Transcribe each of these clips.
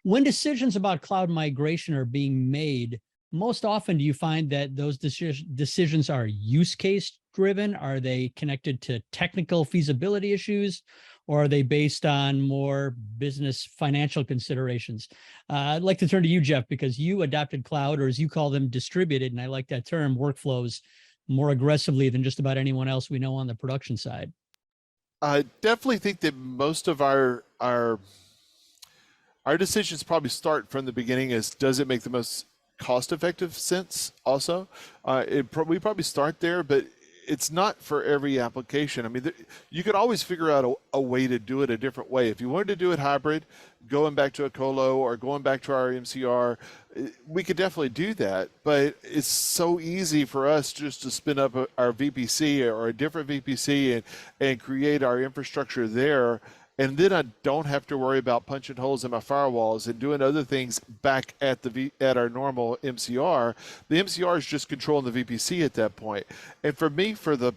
When decisions about cloud migration are being made, most often do you find that those decisions are use case driven? Are they connected to technical feasibility issues? Or are they based on more business financial considerations? I'd like to turn to you, Jeff, because you adopted cloud, or as you call them, distributed, and I like that term, workflows, more aggressively than just about anyone else we know on the production side. I definitely think that most of our decisions probably start from the beginning as, does it make the most cost-effective sense also? We probably start there, but it's not for every application. I mean, you could always figure out a way to do it a different way. If you wanted to do it hybrid, going back to a colo or going back to our MCR, we could definitely do that. But it's so easy for us just to spin up our VPC or a different VPC and create our infrastructure there. And then I don't have to worry about punching holes in my firewalls and doing other things back at our normal MCR. The MCR is just controlling the VPC at that point. And for me, for the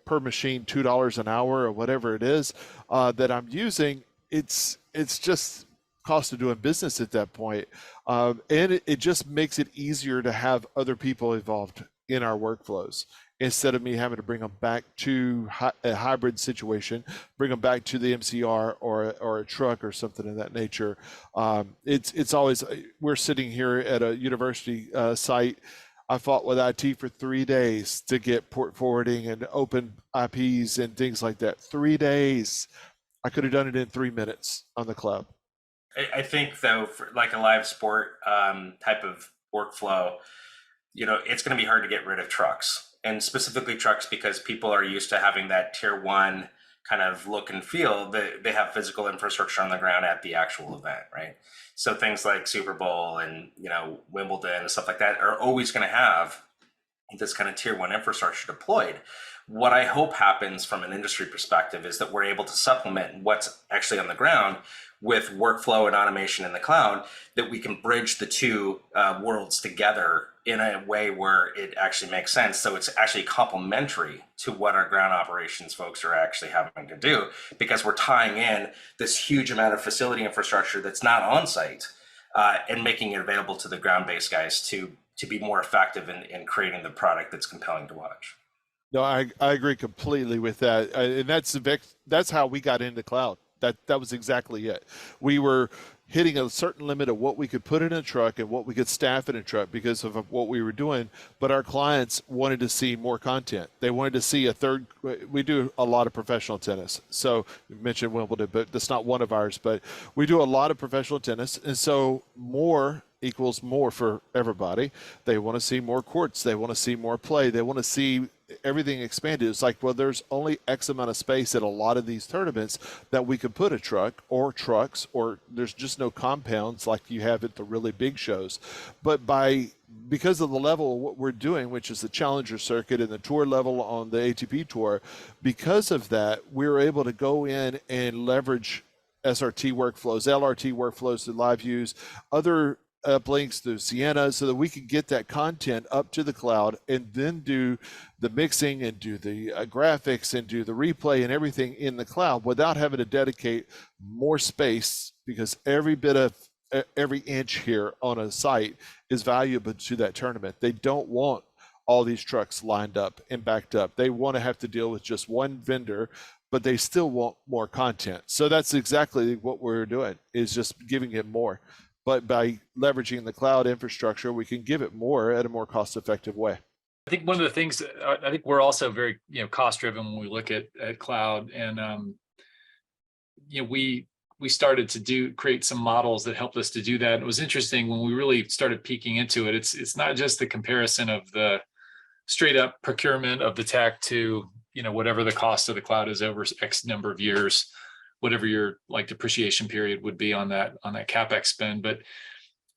per machine $2 an hour or whatever it is that I'm using, it's just cost of doing business at that point. And it just makes it easier to have other people involved in our workflows, instead of me having to bring them back to a hybrid situation, bring them back to the MCR or a truck or something of that nature. It's always, we're sitting here at a university site. I fought with IT for 3 days to get port forwarding and open IPs and things like that. 3 days. I could have done it in 3 minutes on the cloud. I think though, for like a live sport type of workflow, it's going to be hard to get rid of trucks, and specifically trucks, because people are used to having that tier one kind of look and feel. They have physical infrastructure on the ground at the actual event, right? So things like Super Bowl and Wimbledon and stuff like that are always going to have this kind of tier one infrastructure deployed. What I hope happens from an industry perspective is that we're able to supplement what's actually on the ground with workflow and automation in the cloud, that we can bridge the two worlds together in a way where it actually makes sense. So it's actually complementary to what our ground operations folks are actually having to do, because we're tying in this huge amount of facility infrastructure that's not on site and making it available to the ground-based guys to be more effective in creating the product that's compelling to watch. No, I agree completely with that, and that's how we got into cloud. That was exactly it. We were hitting a certain limit of what we could put in a truck and what we could staff in a truck because of what we were doing, but our clients wanted to see more content. They wanted to see we do a lot of professional tennis. So you mentioned Wimbledon, but that's not one of ours, but we do a lot of professional tennis, and so more equals more for everybody. They want to see more courts. They want to see more play. They want to see everything expanded. It's like, well, there's only X amount of space at a lot of these tournaments that we could put a truck or trucks, or there's just no compounds like you have at the really big shows. But because of the level of what we're doing, which is the Challenger circuit and the tour level on the ATP tour, because of that, we're able to go in and leverage SRT workflows, LRT workflows to live views, other uplinks through Sienna, so that we can get that content up to the cloud and then do the mixing and do the graphics and do the replay and everything in the cloud without having to dedicate more space, because every inch here on a site is valuable to that tournament. They don't want all these trucks lined up and backed up. They want to have to deal with just one vendor, but they still want more content. So that's exactly what we're doing, is just giving it more. But by leveraging the cloud infrastructure, we can give it more at a more cost-effective way. I think one of the things, I think we're also very cost-driven when we look at cloud, and we started to create some models that helped us to do that. It was interesting when we really started peeking into it. It's not just the comparison of the straight up procurement of the tech to whatever the cost of the cloud is over X number of years, whatever your depreciation period would be on that CapEx spend. But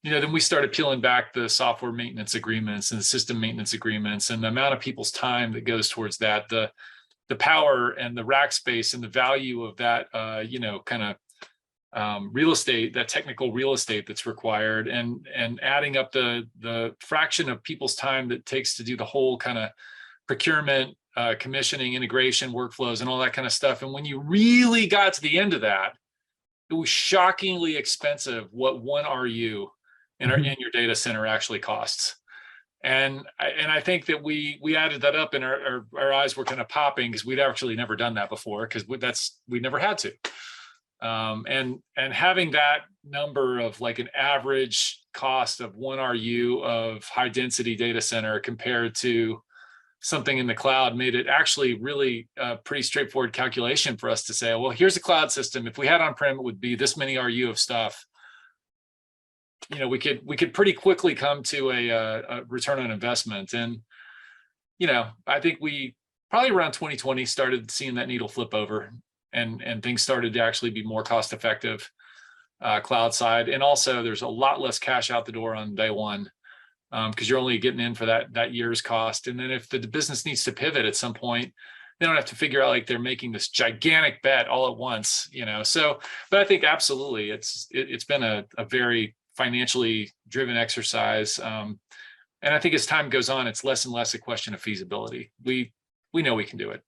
then we started peeling back the software maintenance agreements and the system maintenance agreements, and the amount of people's time that goes towards that, the power and the rack space and the value of that real estate, that technical real estate that's required, and adding up the fraction of people's time that takes to do the whole kind of procurement, commissioning, integration, workflows, and all that kind of stuff. And when you really got to the end of that, it was shockingly expensive what one RU in Mhm. your data center actually costs. And I think that we added that up, and our eyes were kind of popping because we'd actually never done that before, because we never had to. And having that number of like an average cost of one RU of high density data center compared to something in the cloud made it actually really a pretty straightforward calculation for us to say, well, here's a cloud system. If we had on-prem, it would be this many RU of stuff. You know, we could pretty quickly come to a return on investment. And, you know, I think we probably around 2020 started seeing that needle flip over, and things started to actually be more cost effective cloud side. And also there's a lot less cash out the door on day one, because you're only getting in for that year's cost. And then if the business needs to pivot at some point, they don't have to figure out like they're making this gigantic bet all at once, you know. So, but I think absolutely it's been a very financially driven exercise. And I think as time goes on, it's less and less a question of feasibility. We know we can do it.